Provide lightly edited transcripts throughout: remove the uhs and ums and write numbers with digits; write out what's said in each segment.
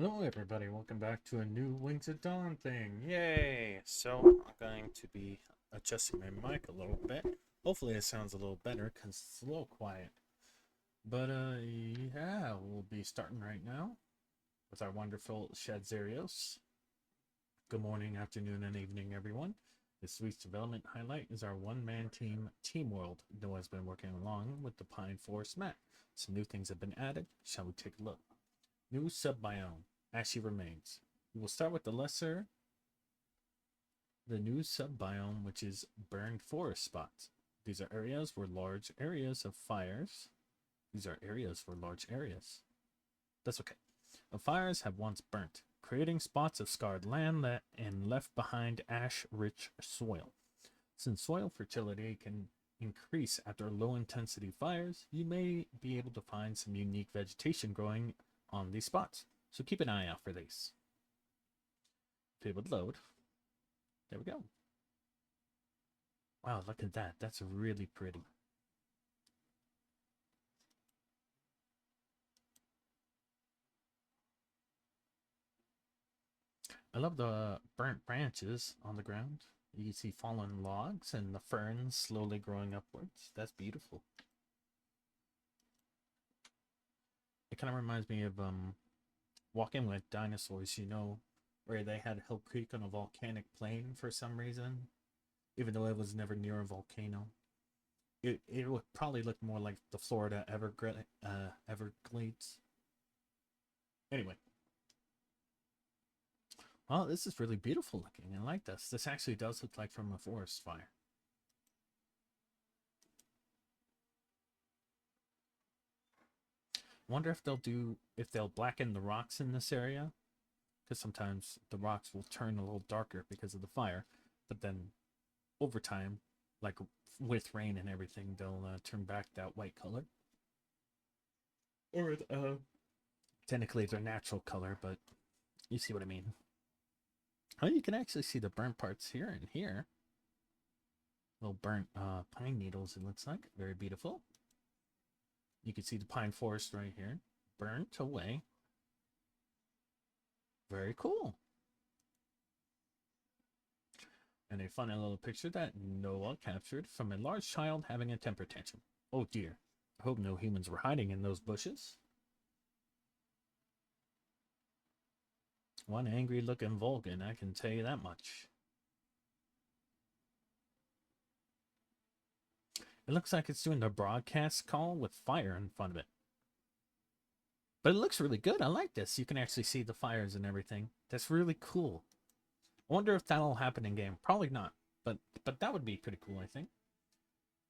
Hello everybody, welcome back to a new Wings at Dawn thing. Yay! So I'm going to be adjusting my mic a little bit. Hopefully it sounds a little better because it's a little quiet. But yeah, we'll be starting right now with our wonderful Shadzerios. Good morning, afternoon, and evening everyone. This week's development highlight is our one-man team, Team World. Noah's been working along with the Pine Forest map. Some new things have been added. Shall we take a look? New sub-biome. Ashy remains. We will start with the new sub-biome, which is burned forest spots. These are areas where large areas of fires. These are areas where large areas. That's okay. Of fires have once burnt, creating spots of scarred land and left behind ash-rich soil. Since soil fertility can increase after low-intensity fires, you may be able to find some unique vegetation growing on these spots. So keep an eye out for these. If it would load. There we go. Wow, look at that. That's really pretty. I love the burnt branches on the ground. You can see fallen logs and the ferns slowly growing upwards. That's beautiful. It kind of reminds me of Walking with Dinosaurs, where they had Hill Creek on a volcanic plain for some reason, even though it was never near a volcano. It would probably look more like the Florida Everglades. Anyway, well, this is really beautiful looking. I like this. This actually does look like from a forest fire. Wonder if they'll blacken the rocks in this area, because sometimes the rocks will turn a little darker because of the fire, but then over time, like with rain and everything, they'll turn back that white color. Or technically their natural color, but you see what I mean. Oh, you can actually see the burnt parts here and here. Little burnt pine needles, it looks like. Very beautiful. You can see the pine forest right here. Burnt away. Very cool. And a funny little picture that Noah captured from a large child having a temper tantrum. Oh dear. I hope no humans were hiding in those bushes. One angry looking Vulcan, I can tell you that much. It looks like it's doing the broadcast call with fire in front of it. But it looks really good. I like this. You can actually see the fires and everything. That's really cool. I wonder if that'll happen in game. Probably not. But that would be pretty cool, I think.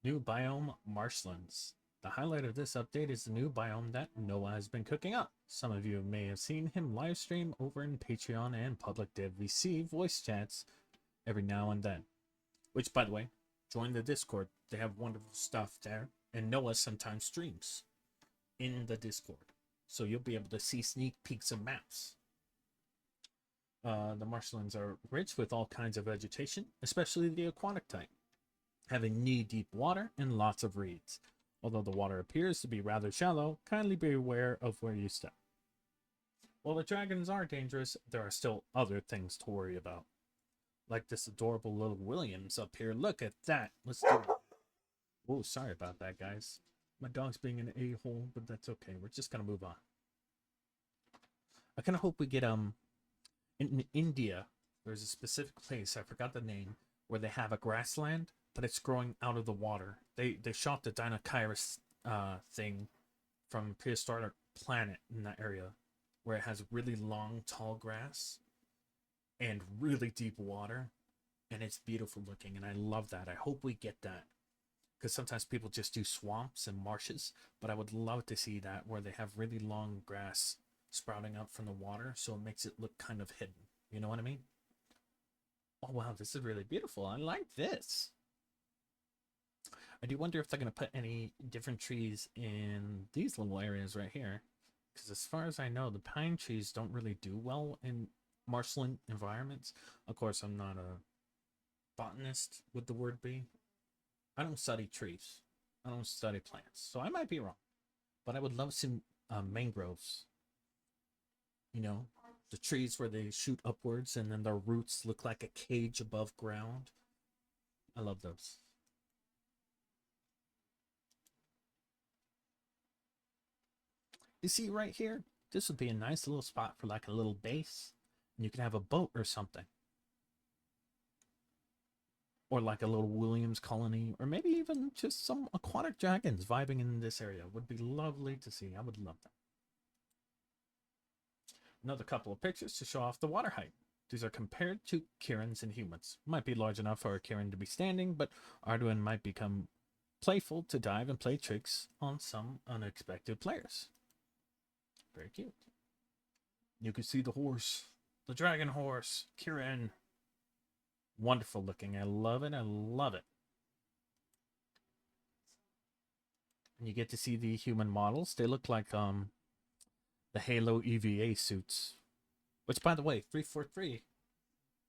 New biome marshlands. The highlight of this update is the new biome that Noah has been cooking up. Some of you may have seen him live stream over in Patreon and public dev VC voice chats every now and then. Which, by the way, join the Discord. They have wonderful stuff there. And Noah sometimes streams in the Discord. So you'll be able to see sneak peeks of maps. The marshlands are rich with all kinds of vegetation, especially the aquatic type, having knee-deep water and lots of reeds. Although the water appears to be rather shallow, kindly be aware of where you step. While the dragons are dangerous, there are still other things to worry about. Like this adorable little Williams up here. Look at that. Let's do it. Oh, sorry about that, guys. My dog's being an a-hole, but that's okay. We're just gonna move on. I kind of hope we get in India. There's a specific place, I forgot the name, where they have a grassland, but it's growing out of the water. They shot the Dinochirus thing from prehistoric planet in that area, where it has really long, tall grass and really deep water, and it's beautiful looking, and I love that. I hope we get that, because sometimes people just do swamps and marshes, but I would love to see that where they have really long grass sprouting up from the water, so it makes it look kind of hidden. You know what I mean? Oh wow, this is really beautiful. I like this. I do wonder if they're going to put any different trees in these little areas right here, because as far as I know, the pine trees don't really do well in marshland environments. Of course, I'm not a botanist, would the word be. I don't study trees. I don't study plants, so I might be wrong. But I would love some mangroves, you know, The trees where they shoot upwards and then their roots look like a cage above ground. I love those. You see right here, this would be a nice little spot for like a little base. And you can have a boat or something. Or like a little Williams colony, or maybe even just some aquatic dragons vibing in this area. Would be lovely to see. I would love that. Another couple of pictures to show off the water height. These are compared to Kirins and humans. Might be large enough for a Kirin to be standing, but Arduin might become playful to dive and play tricks on some unexpected players. Very cute. You can see the horse, the dragon horse, Kirin. Wonderful looking. I love it. I love it. And you get to see the human models. They look like the Halo EVA suits. Which, by the way, 343.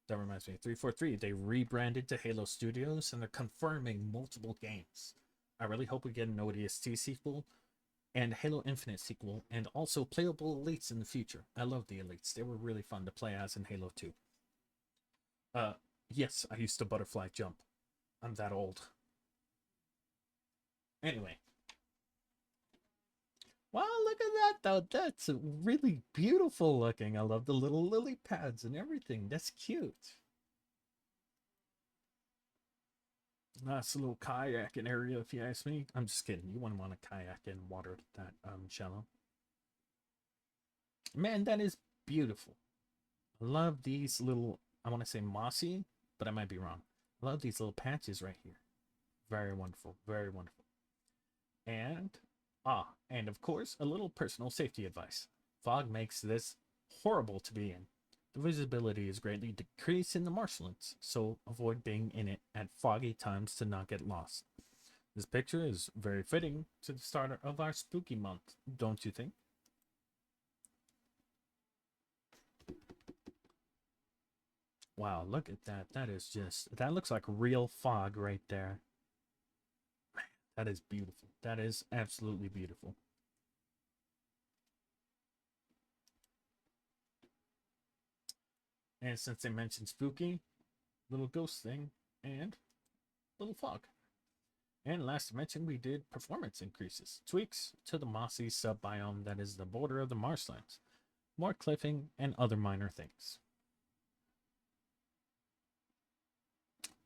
That reminds me, 343. They rebranded to Halo Studios, and they're confirming multiple games. I really hope we get an ODST sequel and Halo Infinite sequel, and also playable elites in the future. I love the elites. They were really fun to play as in Halo 2. Yes, I used to butterfly jump. I'm that old. Anyway. Wow, look at that, though. That's really beautiful looking. I love the little lily pads and everything. That's cute. Nice little kayaking area, if you ask me. I'm just kidding. You wouldn't want to kayak in water that shallow. Man, that is beautiful. I love these little, I want to say mossy, but I might be wrong. I love these little patches right here. Very wonderful. Very wonderful. And of course, a little personal safety advice. Fog makes this horrible to be in. The visibility is greatly decreased in the marshlands, so avoid being in it at foggy times to not get lost. This picture is very fitting to the start of our spooky month, don't you think? Wow, look at that. That is just, that looks like real fog right there. Man, that is beautiful. That is absolutely beautiful. And since they mentioned spooky, little ghost thing, and little fog. And last to mention, we did performance increases, tweaks to the mossy subbiome that is the border of the marshlands, more cliffing, and other minor things.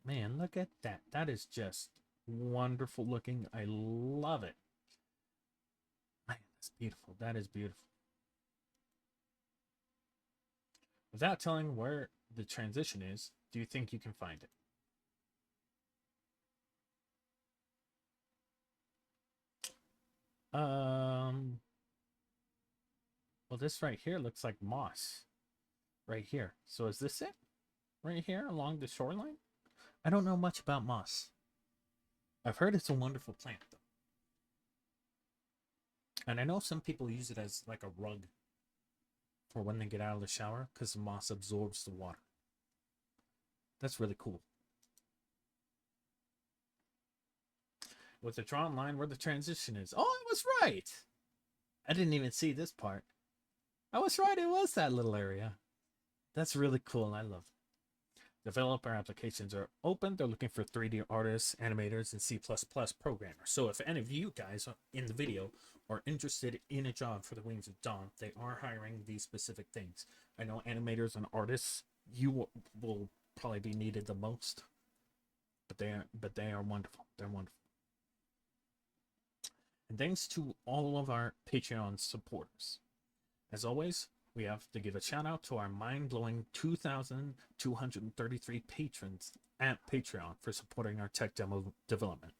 Man, look at that. That is just wonderful looking. I love it. Man, that's beautiful. That is beautiful. Without telling where the transition is, do you think you can find it? Well, this right here looks like moss. Right here. So is this it? Right here along the shoreline? I don't know much about moss. I've heard it's a wonderful plant, though. And I know some people use it as like a rug for when they get out of the shower because the moss absorbs the water. That's really cool. With the drawn line where the transition is. Oh, I was right! I didn't even see this part. I was right, it was that little area. That's really cool, I love it. Developer applications are open. They're looking for 3D artists, animators, and C++ programmers. So if any of you guys in the video are interested in a job for the Wings of Dawn, they are hiring these specific things. I know animators and artists, you will probably be needed the most, but they are wonderful. They're wonderful. And thanks to all of our Patreon supporters. As always, we have to give a shout out to our mind-blowing 2,233 patrons at Patreon for supporting our tech demo development.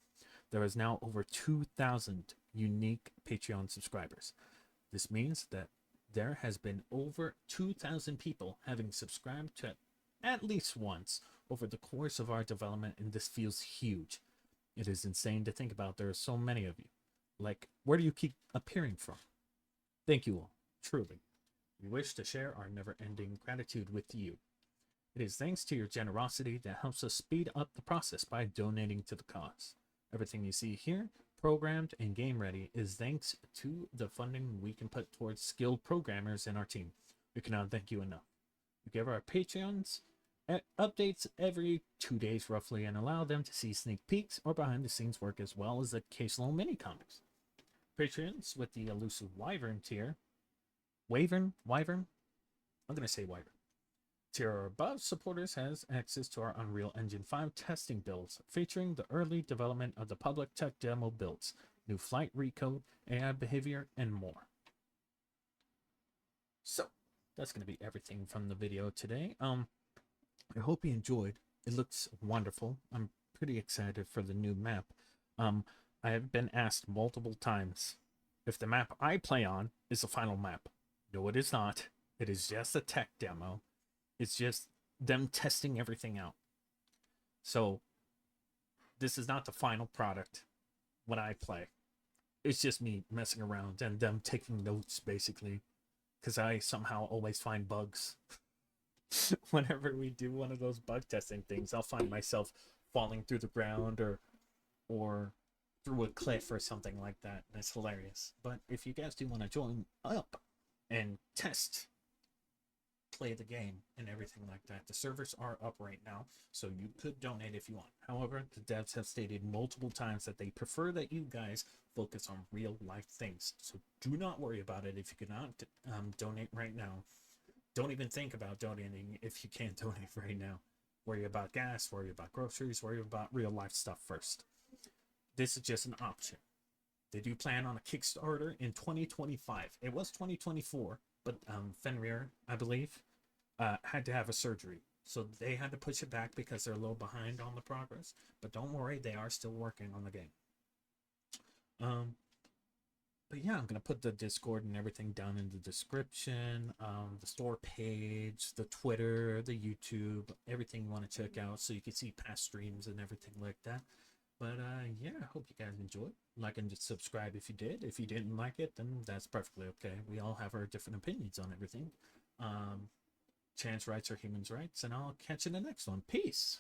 There is now over 2,000 unique Patreon subscribers. This means that there has been over 2,000 people having subscribed to at least once over the course of our development, and this feels huge. It is insane to think about. There are so many of you. Like, where do you keep appearing from? Thank you all, truly. We wish to share our never-ending gratitude with you. It is thanks to your generosity that helps us speed up the process by donating to the cause. Everything you see here, programmed and game ready, is thanks to the funding we can put towards skilled programmers in our team. We cannot thank you enough. We give our Patreons updates every 2 days roughly and allow them to see sneak peeks or behind the scenes work as well as occasional mini comics. Patreons with the elusive Wyvern tier. Wyvern? I'm going to say Wyvern. Tier or above supporters has access to our Unreal Engine 5 testing builds featuring the early development of the public tech demo builds, new flight recode, AI behavior, and more. So, that's going to be everything from the video today. I hope you enjoyed. It looks wonderful. I'm pretty excited for the new map. I have been asked multiple times if the map I play on is the final map. No, it is not. It is just a tech demo. It's just them testing everything out. So, this is not the final product when I play. It's just me messing around and them taking notes, basically. Because I somehow always find bugs. Whenever we do one of those bug testing things, I'll find myself falling through the ground or through a cliff or something like that. That's hilarious. But if you guys do want to join up and play the game and everything like that, the servers are up right now, so you could donate if you want. However, the devs have stated multiple times that they prefer that you guys focus on real life things, so do not worry about it if you cannot donate right now. Don't even think about donating if you can't donate right now. Worry about gas, worry about groceries, worry about real life stuff first. This is just an option. They do plan on a Kickstarter in 2025. It was 2024, but Fenrir, I believe, had to have a surgery. So they had to push it back because they're a little behind on the progress. But don't worry, they are still working on the game. But yeah, I'm going to put the Discord and everything down in the description, the store page, the Twitter, the YouTube, everything you want to check out so you can see past streams and everything like that. But yeah, I hope you guys enjoyed. Like and just subscribe if you did. If you didn't like it, then that's perfectly okay. We all have our different opinions on everything. Trans rights are humans' rights, and I'll catch you in the next one. Peace.